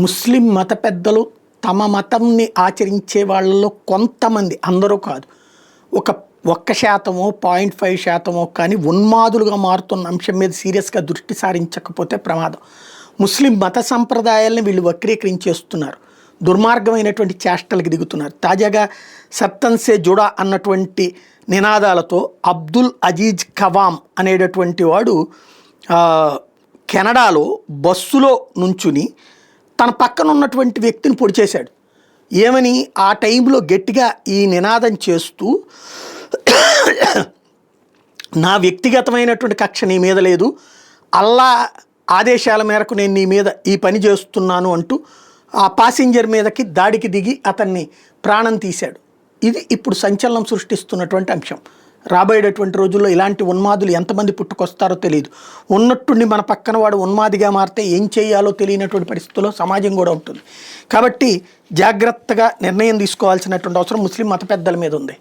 ముస్లిం మత పెద్దలు తమ మతంని ఆచరించే వాళ్ళలో కొంతమంది, అందరూ కాదు, 1% 0.5% కానీ ఉన్మాదులుగా మారుతున్న అంశం మీద సీరియస్గా దృష్టి సారించకపోతే ప్రమాదం. ముస్లిం మత సంప్రదాయాలను వీళ్ళు వక్రీకరించేస్తున్నారు, దుర్మార్గమైనటువంటి చేష్టలకు దిగుతున్నారు. తాజాగా సత్తన్ సే జుడా అన్నటువంటి నినాదాలతో అబ్దుల్ అజీజ్ కవామ్ అనేటటువంటి వాడు కెనడాలో బస్సులో నుంచుని తన పక్కన ఉన్నటువంటి వ్యక్తిని పొడి చేశాడు. ఏమని ఆ టైంలో గట్టిగా ఈ నినాదం చేస్తూ, నా వ్యక్తిగతమైనటువంటి కక్ష నీ మీద లేదు, అల్లా ఆదేశాల మేరకు నేను నీ మీద ఈ పని చేస్తున్నాను అంటూ ఆ పాసింజర్ మీదకి దాడికి దిగి అతన్ని ప్రాణం తీశాడు. ఇది ఇప్పుడు సంచలనం సృష్టిస్తున్నటువంటి అంశం. రాబోయేటటువంటి రోజుల్లో ఇలాంటి ఉన్మాదులు ఎంతమంది పుట్టుకొస్తారో తెలియదు. ఉన్నట్టుండి మన పక్కన వాడు ఉన్మాదిగా మారితే ఏం చేయాలో తెలియనటువంటి పరిస్థితుల్లో సమాజం కూడా ఉంటుంది. కాబట్టి జాగ్రత్తగా నిర్ణయం తీసుకోవాల్సినటువంటి అవసరం ముస్లిం మత పెద్దల మీద ఉంది.